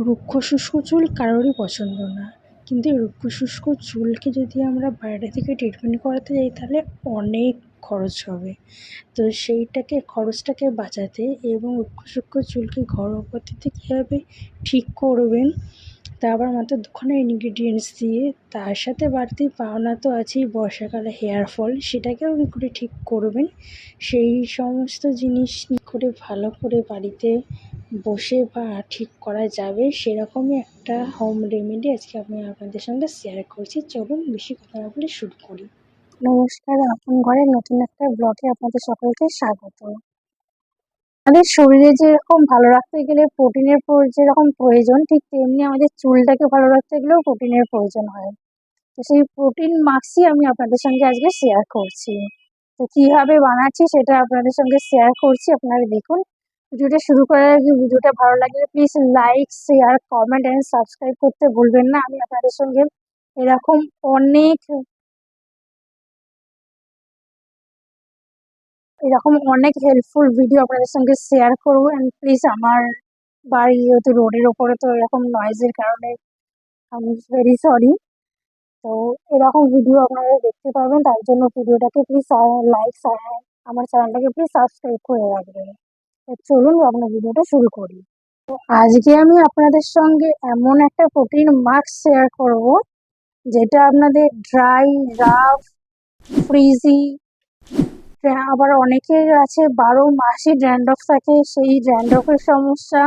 রুক্ষ শুষ্ক চুল কারোরই পছন্দ না, কিন্তু এই রুক্ষ শুষ্ক চুলকে যদি আমরা বাইরে থেকে ট্রিটমেন্ট করাতে যাই তাহলে অনেক খরচ হবে। তো খরচটাকে বাঁচাতে এবং রুক্ষ শুষ্ক চুলকে ঘরোয়া পদ্ধতিতে কীভাবে ঠিক করবেন, তা আবার মাত্র 2খানা ইনগ্রিডিয়েন্টস দিয়ে, তার সাথে বাড়তি পাওনা তো আছেই বর্ষাকালে হেয়ার ফল, সেটাকেও কী করে ঠিক করবেন সেই সমস্ত জিনিস করে ভালো করে বাড়িতে বসে বা ঠিক করা যাবে সেরকমই একটা হোম রেমেডি আজকে আমি আপনাদের সঙ্গে শেয়ার করছি। চলুন বেশি কথা না বলে শুরু করি। নমস্কার, আপন ঘরের নতুন একটা ব্লগে আপনাদের সকলকে স্বাগত। আমাদের শরীরে যেরকম ভালো রাখতে গেলে প্রোটিনের যেরকম প্রয়োজন, ঠিক তেমনি আমাদের চুলটাকে ভালো রাখতে গেলেও প্রোটিনের প্রয়োজন হয়। তো সেই প্রোটিন মাস্কই আমি আপনাদের সঙ্গে আজকে শেয়ার করছি। তো কিভাবে বানাচ্ছি সেটা আপনাদের সঙ্গে শেয়ার করছি, আপনারা দেখুন। ভিডিওটা শুরু করার আগে ভিডিওটা ভালো লাগলে please like, share, comment and subscribe করতে ভুলবেন না। আমি আপনাদের সঙ্গে এরকম অনেক হেল্পফুল ভিডিও আপনাদের সঙ্গে শেয়ার করবো। অ্যান্ড প্লিজ, আমার বাড়ি যেহেতু রোডের ওপরে, তো এরকম নয়েজের কারণে আমি ভেরি সরি। তো এরকম ভিডিও আপনারা দেখতে পাবেন, তার জন্য ভিডিওটাকে প্লিজ লাইক, আমার চ্যানেলটাকে প্লিজ সাবস্ক্রাইব করে রাখবেন। তো চলুন আপনার ভিডিওটা শুরু করি। তো আজকে আমি আপনাদের সঙ্গে এমন একটা প্রোটিন মাস্ক শেয়ার করব যেটা আপনাদের ড্রাই, রাফ, ফ্রিজি, আবার অনেকের আছে 12 মাসই ড্যান্ড্রফ থাকে, সেই ড্যান্ড্রফের সমস্যা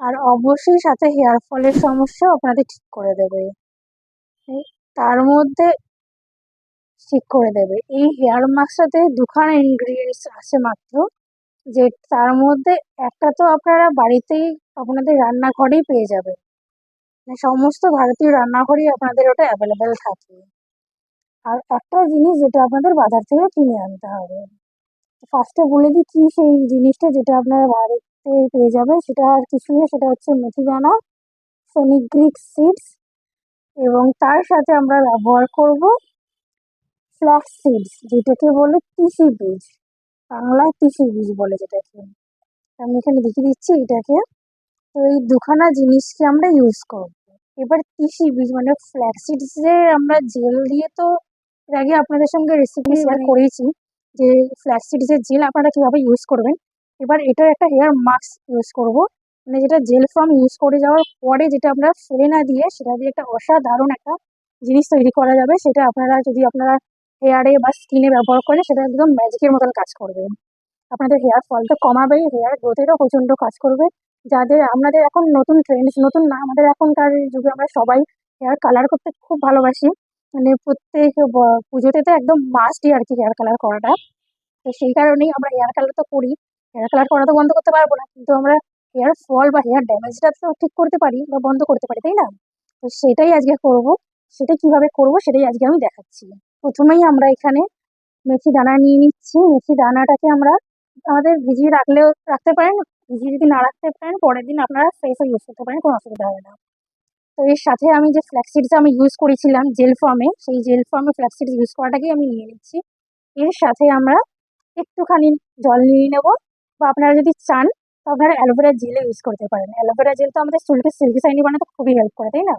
আর অবশ্যই সাথে হেয়ার ফলের সমস্যা আপনাদের ঠিক করে দেবে। তার মধ্যে ঠিক করে দেবে এই হেয়ার মাস্কটাতে 2খানা ইনগ্রিডিয়েন্টস আছে মাত্র, যে তার মধ্যে একটা তো আপনারা বাড়িতেই আপনাদের রান্নাঘরেই পেয়ে যাবেন, সমস্ত ভারতীয় রান্নাঘরেই আপনাদের ওটা অ্যাভেলেবেল থাকে। আর একটা জিনিস যেটা আপনাদের বাজার থেকে কিনে আনতে হবে। ফার্স্টে বলে দিই কি সেই জিনিসটা যেটা আপনারা বাড়িতে পেয়ে যাবেন। সেটা আর কিছু না, সেটা হচ্ছে মেথি দানা, ফেনিগ্রিক সিডস, এবং তার সাথে আমরা ব্যবহার করব ফ্ল্যাক্স সিডস, যেটাকে বলে তিসি বীজ, বাংলায় তিসি বীজ বলে যেটাকে। আমি এখানে দেখিয়ে দিচ্ছি এটাকে। তো এই 2খানা জিনিসকে আমরা ইউজ করব। এবার তিসি বীজ মানে ফ্ল্যাক্স সিডসের আমরা জেল দিয়ে তো এর আগে আপনাদের সঙ্গে রেসিপি শেয়ার করেছি, যে ফ্ল্যাক্স সিডসের জেল আপনারা কীভাবে ইউজ করবেন। এবার এটার একটা হেয়ার মাস্ক ইউজ করব, মানে যেটা জেল ফর্ম ইউজ করে যাওয়ার পরে যেটা আমরা ফেলে না দিয়ে সেটা দিয়ে একটা অসাধারণ একটা জিনিস তৈরি করা যাবে। সেটা আপনারা হেয়ারে বা স্কিনে ব্যবহার করেন, সেটা একদম ম্যাজিকের মতন কাজ করবে। আপনাদের হেয়ার ফলটা কমাবে, হেয়ার গ্রোথেরও প্রচণ্ড কাজ করবে। আপনাদের এখন নতুন ট্রেন্ডস, নতুন না, আমাদের এখনকার যুগে আমরা সবাই হেয়ার কালার করতে খুব ভালোবাসি। মানে প্রত্যেক পুজোতে তো একদম মাস্টই আর কি হেয়ার কালার করাটা। তো সেই কারণেই আমরা হেয়ার কালার তো করি, হেয়ার কালার করা তো বন্ধ করতে পারবো না, কিন্তু আমরা হেয়ার ফল বা হেয়ার ড্যামেজটা তো ঠিক করতে পারি বা বন্ধ করতে পারি, তাই না? তো সেটাই আজকে করব। সেটা কিভাবে করব সেটাই আজকে আমি দেখাচ্ছি। প্রথমেই আমরা এখানে মেথি দানা নিয়ে নিচ্ছি। মেথি দানাটাকে আমরা আমাদের ভিজিয়ে রাখলেও রাখতে পারেন, ভিজিয়ে যদি না রাখতে পারেন পরের দিন আপনারা ফ্রেশও ইউজ করতে পারেন, কোনো অসুবিধা হবে না। তো এর সাথে আমি যে ফ্ল্যাক্স সিডস আমি ইউজ করেছিলাম জেল ফর্মে, সেই জেল ফর্মে ফ্ল্যাক্স সিডস ইউজ করাটাকেই আমি নিয়ে নিচ্ছি। এর সাথে আমরা একটুখানি জল নিয়ে নেব, বা আপনারা যদি চান তো আপনারা অ্যালোভেরা জেলও ইউজ করতে পারেন। অ্যালোভেরা জেল তো আমাদের চুলকে সিল্কি শাইনি বানাতে খুবই হেল্প করে, তাই না?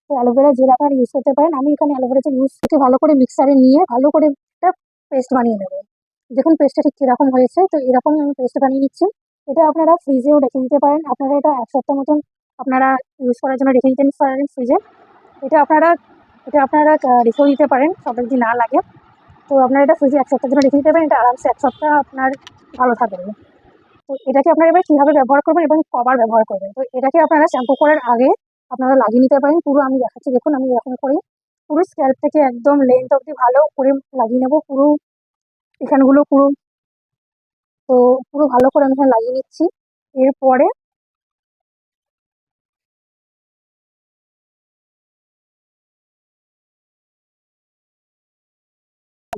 তো অ্যালোভেরা জেল আপনারা ইউজ করতে পারেন। আমি এখানে অ্যালোভেরা জেল ইউজ করতে ভালো করে মিক্সারে নিয়ে ভালো করে একটা পেস্ট বানিয়ে নেব। দেখুন পেস্টটা ঠিক কীরকম হয়েছে, তো এরকমই আমি পেস্ট বানিয়ে নিচ্ছি। এটা আপনারা ফ্রিজেও রেখে দিতে পারেন, আপনারা এটা 1 সপ্তাহ মতন আপনারা ইউজ করার জন্য রেখে দিতে পারেন ফ্রিজে। এটা আপনারা রেখেও দিতে পারেন, সব যদি না লাগে। তো আপনারা এটা ফ্রিজে 1 সপ্তাহের জন্য রেখে দিতে পারেন, এটা আরামসে 1 সপ্তাহ আপনার ভালো থাকবে। তো এটাকে আপনারা এবার কীভাবে ব্যবহার করবেন এবং কবার ব্যবহার করবেন, তো এটাকে আপনারা শ্যাম্পু করার আগে আপনারা লাগিয়ে নিতে পারেন। পুরো আমি দেখাচ্ছি, দেখুন আমি এরকম করে পুরো স্ক্যাল্প থেকে একদম লেন্থ অবধি ভালো করে লাগিয়ে নেব, পুরো এখানগুলো পুরো। তো পুরো ভালো করে আমি এখানে লাগিয়ে নিচ্ছি। এরপরে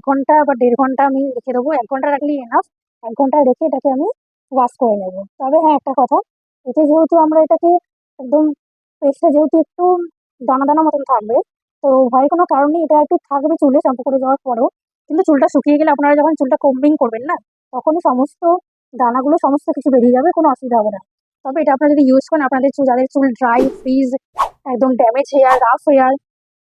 ঘন্টা বা 1.5 ঘন্টা আমি রেখে দেবো। 1 ঘন্টা রাখলেই এনাফ। 1 ঘন্টা রেখে এটাকে আমি ওয়াশ করে নেব। তবে হ্যাঁ, একটা কথা, এতে যেহেতু আমরা এটাকে একদম পেস্টটা যেহেতু একটু দানা দানা মতন থাকবে, তো ভয়ের কোনো কারণ নেই, এটা একটু থাকবে চুলে শ্যাম্পু করে যাওয়ার পরেও। কিন্তু চুলটা শুকিয়ে গেলে আপনারা যখন চুলটা কোম্বিং করবেন না, তখনই সমস্ত দানাগুলো সমস্ত কিছু বেরিয়ে যাবে, কোনো অসুবিধা হবে না। তবে এটা আপনারা যদি ইউজ করেন, আপনাদের যাদের চুল ড্রাই, ফ্রিজ, একদম ড্যামেজ হেয়ার, রাফ হেয়ার,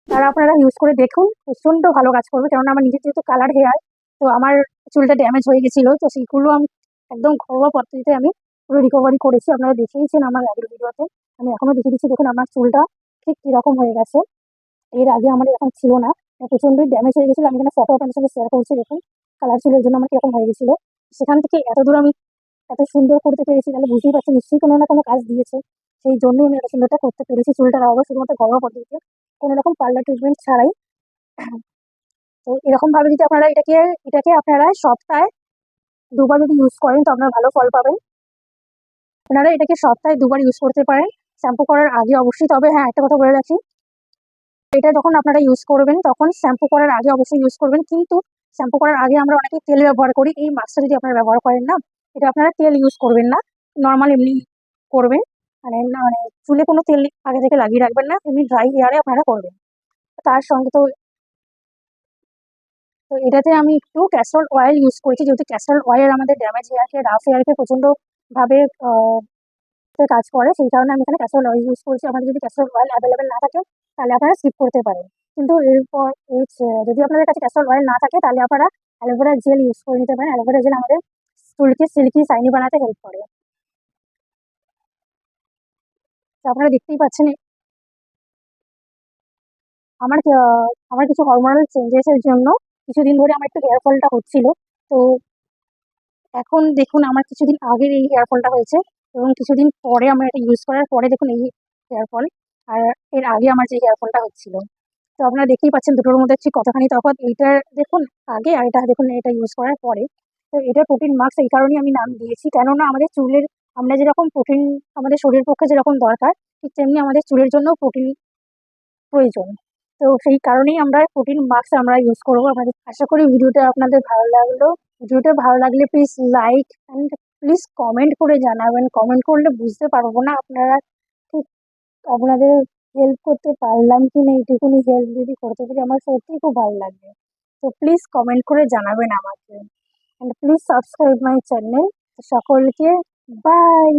তারা আপনারা ইউজ করে দেখুন, প্রচণ্ড ভালো কাজ করবে। কেননা আমার নিজের যেহেতু কালার হেয়ার, তো আমার চুলটা ড্যামেজ হয়ে গেছিলো, তো সেইগুলো আমি একদম ঘরোয়া পদ্ধতিতে আমি পুরো রিকভারি করেছি। আপনারা দেখেইছেন আমার আগের ভিডিওতে, আমি এখনো দেখিয়ে দিচ্ছি। দেখুন আমার চুলটা ঠিক কিরকম হয়ে গেছে। এর আগে আমার এরকম ছিল না, প্রচণ্ডই ড্যামেজ হয়ে গেছিলো। আমি এখানে ফটো আপনাদের সঙ্গে শেয়ার করছি, দেখুন কালার ছিল, এর জন্য আমার কিরকম হয়ে গেছিলো। সেখান থেকে এত দূর আমি এত সুন্দর করতে পেরেছি, তাহলে বুঝতেই পারছি নিশ্চয়ই কোনো না কোনো কাজ দিয়েছে। সেই জন্যই আমি এত সুন্দরটা করতে পেরেছি। চুলটা লাগাবো শুধুমাত্র ঘরোয়া পদ্ধতিতে, কোনো রকম পার্লার ট্রিটমেন্ট ছাড়াই। তো এরকম ভাবে যদি আপনারা এটাকে আপনারা সপ্তাহে ২ বার যদি ইউজ করেন, তো আপনারা ভালো ফল পাবেন। আপনারা এটাকে সপ্তাহে ২ বার ইউজ করতে পারেন, শ্যাম্পু করার আগে অবশ্যই। তবে হ্যাঁ, একটা কথা বলে রাখি, এটা যখন আপনারা ইউজ করবেন তখন শ্যাম্পু করার আগে অবশ্যই ইউজ করবেন। কিন্তু শ্যাম্পু করার আগে আমরা অনেকেই তেল ব্যবহার করি। এই মাস্কটা যদি আপনারা ব্যবহার করেন না, এটা আপনারা তেল ইউজ করবেন না, নরমাল এমনি করবেন। মানে চুলে কোনো তেল আগে থেকে লাগিয়ে রাখবেন না, এমনি ড্রাই হেয়ারে আপনারা করবেন। তার সঙ্গে তো এটাতে আমি একটু ক্যাস্টর অয়েল ইউজ করেছি, যেহেতু ক্যাস্টর অয়েল আমাদের ড্যামেজ হেয়ারকে, রাফ হেয়ারকে প্রচণ্ডভাবে কাজ করে। সেই কারণে আমি এখানে ক্যাস্টর অয়েল ইউজ করেছি। আমাদের যদি ক্যাস্টর অয়েল অ্যাভেলেবেল না থাকে, তাহলে আপনারা স্কিপ করতে পারেন। কিন্তু এরপর যদি আপনাদের কাছে ক্যাস্টর অয়েল না থাকে, তাহলে আপনারা অ্যালোভেরা জেল ইউজ করে নিতে পারেন। অ্যালোভেরা জেল আমাদের চুলকে সিল্কি শাইনি বানাতে হেল্প করে। তো আপনারা দেখতেই পাচ্ছেন আমার আমার কিছু হরমোনাল চেঞ্জেস এর জন্য কিছুদিন ধরে আমার একটু হেয়ার ফলটা হচ্ছিল। তো এখন দেখুন আমার কিছুদিন আগের এই হেয়ার ফলটা হয়েছে, এবং কিছুদিন পরে আমার এটা ইউজ করার পরে দেখুন এই হেয়ার ফল, আর এর আগে আমার যে হেয়ার ফলটা হচ্ছিল। তো আপনারা দেখতেই পাচ্ছেন দুটোর মধ্যে ঠিক কতখানি তফাৎ। এইটার দেখুন আগে, আর এটা দেখুন এটা ইউজ করার পরে। তো এটা প্রোটিন মাস্ক এই কারণেই আমি নাম দিয়েছি, কেননা আমাদের চুলের, আমরা যেরকম প্রোটিন আমাদের শরীরের পক্ষে যেরকম দরকার, ঠিক তেমনি আমাদের চুলের জন্য প্রোটিন প্রয়োজন। তো সেই কারণেই আমরা প্রোটিন মাস্ক আমরা ইউজ করবো। আমাদের আশা করি ভিডিওটা আপনাদের ভালো লাগলো। ভিডিওটা ভালো লাগলে please like and please comment করে জানাবেন। কমেন্ট করলে বুঝতে পারবো না আপনারা ঠিক আপনাদের হেল্প করতে পারলাম কি না। এইটুকুনি হেল্প যদি করতে পারি আমার সত্যিই খুব ভালো লাগবে। তো প্লিজ কমেন্ট করে জানাবেন আমাকে, and please subscribe my channel. সকলকে বাই।